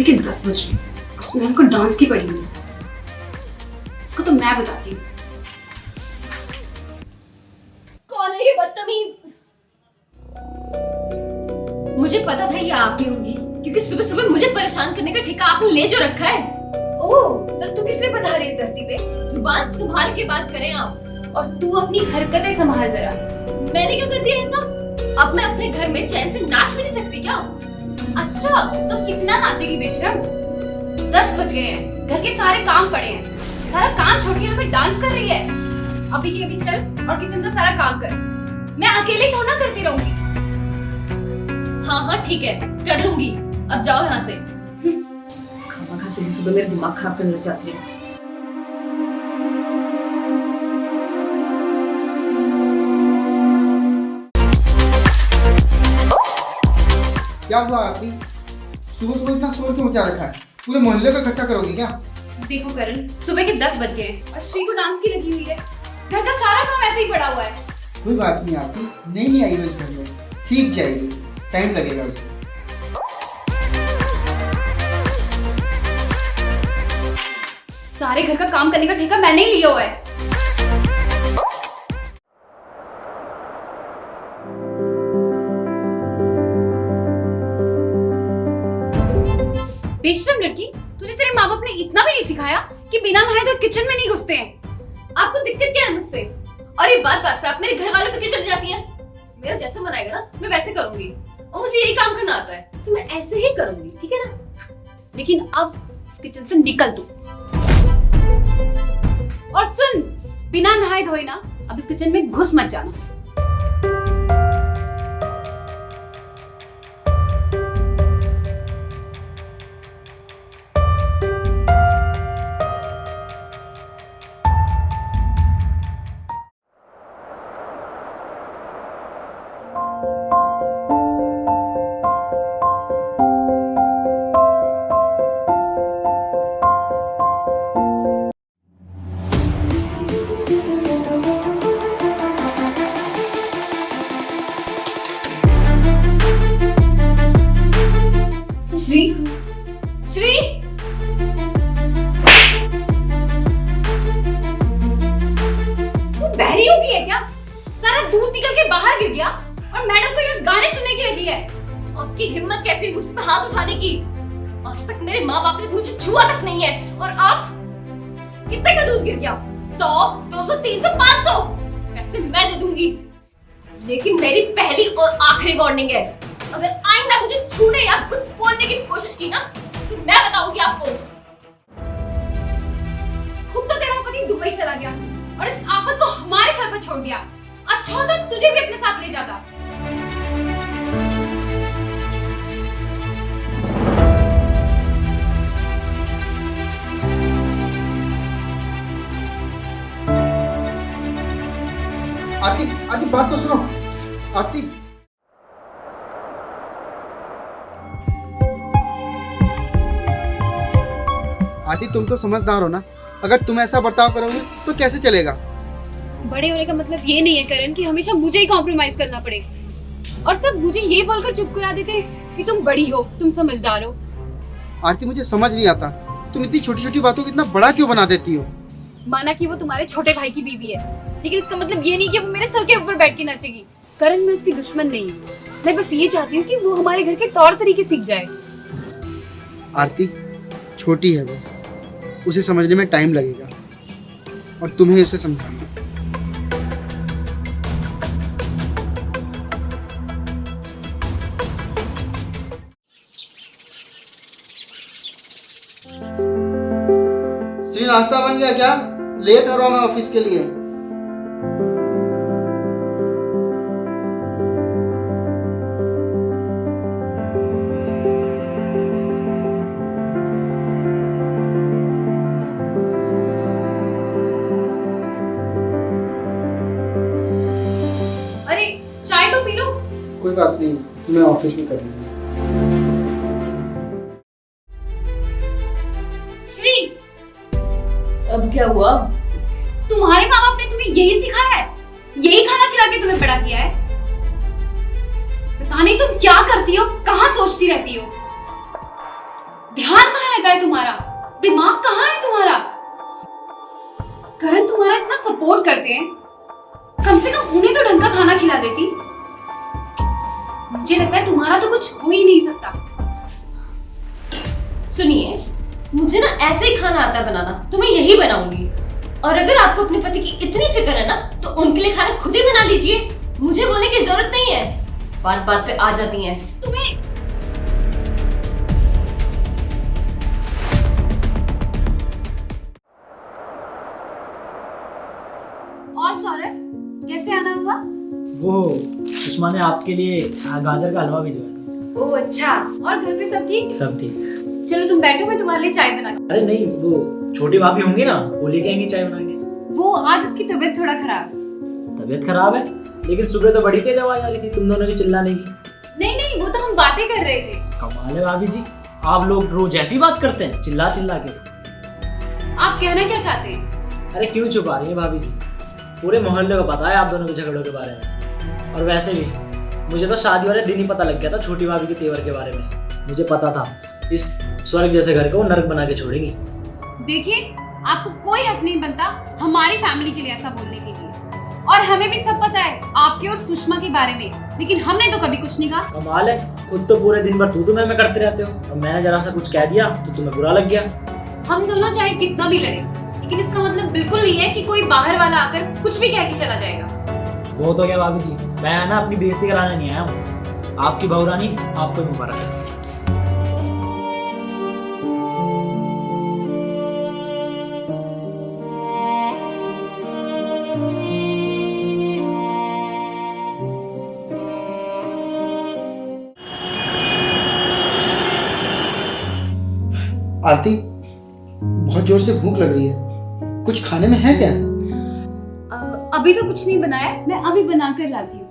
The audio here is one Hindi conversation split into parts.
सुबह के 10 बज रहे हैं, उस मैम को डांस की पड़ी हुई। इसको तो मैं बताती हूँ। कौन है ये बदतमीज? मुझे पता था ये आप ही होंगी, क्योंकि सुबह सुबह मुझे परेशान करने का ठेका आपने ले जो रखा है। ओह, तो तू किस लिए पधारी इस धरती पे? जुबान संभाल के बात करें आप, और तू अपनी हरकतें संभाल जरा। मैंने क्या कर दिया ऐसा? अब मैं अपने घर में चैन से नाच भी नहीं सकती क्या? अच्छा, तो कितना नाचेगी बेशरम? 10 बज गए हैं, घर के सारे काम पड़े हैं, सारा काम छोड़ के यहाँ पे डांस कर रही है। अभी के अभी चल और किचन का सारा काम कर। मैं अकेले थोड़ा ना करती रहूंगी। हाँ हाँ ठीक है, कर लूंगी। अब जाओ यहाँ से। खामा खा सुबह सुबह मेरा दिमाग खराब करने लग जाती है। क्या हुआ आरती? सुबह सुबह इतना शोर क्यों मचा रखा है? पूरे मोहल्ले को इकट्ठा करोगी क्या? देखो करण, सुबह के 10 बज गए हैं और श्री को डांस की लगी हुई है। घर का सारा काम ऐसे ही पड़ा हुआ है। कोई बात नहीं आरती, नहीं आई हो इस घर में, सीख जाएगी, टाइम लगेगा उसे। सारे घर का काम करने का ठेका मैंने ही लिया हुआ है। बेशरम लड़की, तुझे तेरे माँ बाप ने इतना भी नहीं सिखाया कि बिना नहाए तो किचन में नहीं घुसते हैं। आपको दिक्कत क्या है मुझसे? और ये बात बात पे आप मेरे घर वालों पे क्यों चली जाती हैं? मेरा जैसा मन आएगा ना, मैं वैसे करूंगी, और मुझे यही काम करना आता है, तो मैं ऐसे ही करूंगी, ठीक है ना? लेकिन अब इस किचन से निकल तू। और सुन, बिना नहाए धोए ना अब इस किचन में घुस मत जाना। श्री, श्री, तू बहरी हो गई है क्या? सारा दूध निकल के बाहर गिर गया और मैडम को ये गाने सुनने की लगी है। आपकी हिम्मत कैसे हुई मुझ पे हाथ उठाने की? आज तक मेरे माँ बाप ने मुझे छुआ तक नहीं है, और आप कितने का दूध गिर गया? 100, 200, 300, 500 पैसे मैं दे दूंगी, लेकिन मेरी पहली और आखिरी वार्निंग है, अगर आइंदा मुझे छूने या कुछ बोलने की कोशिश की ना, तो मैं बताऊंगी आपको। खुद तो तेरा पति दुबई चला गया और इस आफत को हमारे सर पर छोड़ दिया। अच्छा होता तुझे भी अपने साथ ले जाता। आरती, आरती बात तो सुनो। आरती, आरती तुम तो समझदार हो ना, अगर तुम ऐसा बर्ताव करोगे तो कैसे चलेगा? बड़े होने का मतलब ये नहीं है करण कि हमेशा मुझे ही कॉम्प्रोमाइज करना पड़े, और सब मुझे ये बोलकर चुप करा देते हैं कि तुम बड़ी हो, तुम समझदार हो। आरती मुझे समझ नहीं आता, तुम इतनी छोटी छोटी बातों को इतना बड़ा क्यों बना देती हो? माना कि वो तुम्हारे छोटे भाई की बीवी है, लेकिन इसका मतलब ये नहीं कि वो मेरे सर के ऊपर बैठ के नाचेगी। करण, मैं उसकी दुश्मन नहीं हूँ, मैं बस ये चाहती हूँ कि वो हमारे घर के तौर तरीके सीख जाए। आरती छोटी है वो, उसे समझने में टाइम लगेगा, और तुम्हें उसे समझाना। श्री, नाश्ता बन गया क्या? लेट हो रहा हूं मैं ऑफिस के लिए। अरे चाय तो पी लो। कोई बात नहीं, मैं ऑफिस में कर लूंगा। श्री, अब क्या हुआ? तुम्हारे माँ बाप ने तुम्हें यही सिखाया है? यही खाना खिला के तुम्हें बड़ा किया है? पता नहीं तुम क्या करती हो, कहाँ सोचती रहती हो। ध्यान रहता है तुम्हारा? दिमाग कहाँ है तुम्हारा? करण तुम्हारा इतना सपोर्ट करते हैं, कम से कम उन्हें तो ढंग का खाना खिला देती। मुझे लगता है तुम्हारा तो कुछ हो ही नहीं सकता। सुनिए, मुझे ना ऐसे ही खाना आता है बनाना, तो मैं यही बनाऊंगी। और अगर आपको अपने पति की इतनी फिक्र है ना, तो उनके लिए खाना खुद ही बना लीजिए। मुझे बोलने की जरूरत नहीं है, बात बात पे आ जाती हैं। तुम्हें और सौरभ कैसे आना हुआ? वो सुषमा ने आपके लिए गाजर का हलवा भिजवाया। ओह अच्छा, और घर पे सब ठीक? सब ठीक। चलो तुम बैठो, मैं तुम्हारे लिए चाय बना। अरे नहीं, वो छोटी भाभी होंगी ना, वो लेके आएंगी चाय बना के। वो आज उसकी तबीयत थोड़ा खराब है। तबीयत खराब है? लेकिन सुबह तो बड़ी तेज आवाज आ रही थी तुम दोनों की चिल्लाने की। नहीं नहीं, वो तो हम बातें कर रहे थे। कमाल है भाभी जी, आप लोग रोज ऐसी बात करते हैं, चिल्ला चिल्ला के। आप कहना क्या चाहते हैं? अरे क्यों छुपा रही है भाभी जी, पूरे मोहल्ले को पता है आप दोनों के झगड़ों के बारे में। और वैसे भी मुझे तो शादी वाले दिन ही पता लग गया था छोटी भाभी के तेवर के बारे में। मुझे पता था इस स्वर्ग जैसे घर को वो नर्क बना के छोड़ेंगी। देखिए, आपको कोई हक नहीं बनता हमारी फैमिली के लिए ऐसा बोलने के लिए। और हमें भी सब पता है आपके और सुषमा के बारे में, लेकिन हमने तो कभी कुछ नहीं कहा। कमाल है, खुद तो पूरे दिन भर तू मैं करते रहते हो, और मैंने जरा सा कुछ कह दिया तो तुम्हें बुरा लग गया। हम दोनों चाहे कितना भी लड़े, लेकिन इसका मतलब बिल्कुल नहीं है कि कोई बाहर वाला आकर कुछ भी कह के चला जाएगा। वो तो क्या भाभी जी, मैं ना अपनी बेइज्जती कराने नहीं आया हूँ। आपकी बहू रानी आपको मुबारक है। आरती, बहुत जोर से भूख लग रही है, कुछ खाने में है क्या? अभी तो कुछ नहीं बनाया, मैं अभी बना कर लाती हूँ।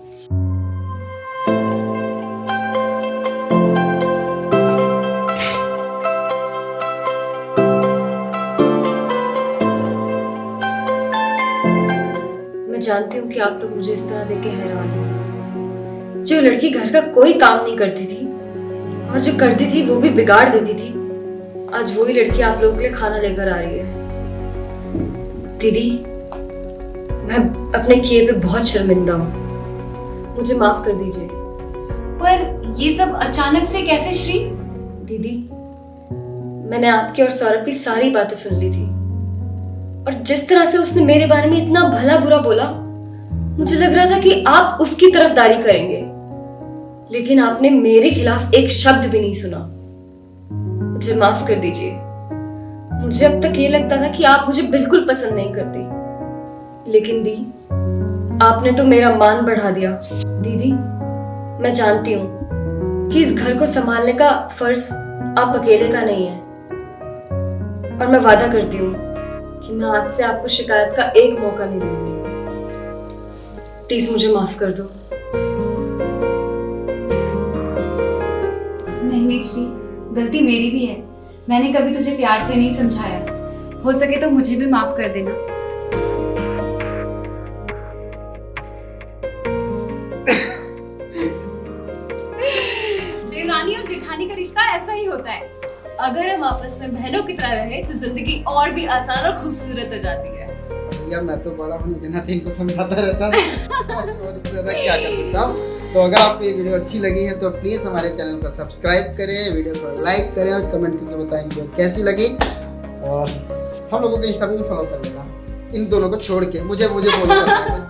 मैं जानती हूँ कि आप लोग मुझे इस तरह देख के हैरान हो। जो लड़की घर का कोई काम नहीं करती थी और जो करती थी वो भी बिगाड़ देती थी, आज वही लड़की आप लोगों के लिए खाना लेकर आ रही है। दीदी, मैं अपने किए पे बहुत शर्मिंदा हूँ, मुझे माफ कर दीजिए। पर ये सब अचानक से कैसे श्री? दीदी, मैंने आपकी और सौरभ की सारी बातें सुन ली थी, और जिस तरह से उसने मेरे बारे में इतना भला बुरा बोला, मुझे लग रहा था कि आप उसकी तरफदारी करेंगे, लेकिन आपने मेरे खिलाफ एक शब्द भी नहीं सुना। मुझे माफ कर दीजिए। मुझे अब तक ये लगता था कि आप मुझे बिल्कुल पसंद नहीं करती, लेकिन दी, आपने तो मेरा मान बढ़ा दिया। दीदी, मैं जानती हूँ कि इस घर को संभालने का फर्ज आप अकेले का नहीं है, और मैं वादा करती हूँ कि मैं आज से आपको शिकायत का एक मौका नहीं दूंगी। प्लीज मुझे माफ कर दो। नहीं नहीं श्री, गलती मेरी भी है। मैंने कभी तुझे प्यार से नहीं समझाया। हो सके तो मुझे भी माफ कर देना। देवरानी और जेठानी का रिश्ता ऐसा ही होता है। अगर हम आपस में बहनों की तरह रहे तो जिंदगी और भी आसान और खूबसूरत हो जाती है। यार मैं तो बड़ा होने के नाते इनको समझाता रहता था और इससे ज्यादा क्या कर सकता हूँ। तो अगर आपको ये वीडियो अच्छी लगी है तो प्लीज़ हमारे चैनल को सब्सक्राइब करें, वीडियो को लाइक करें और कमेंट करके बताएं वीडियो कैसी लगी। और हम लोगों के इंस्टा पे भी फॉलो कर लेना, इन दोनों को छोड़ के मुझे बोलना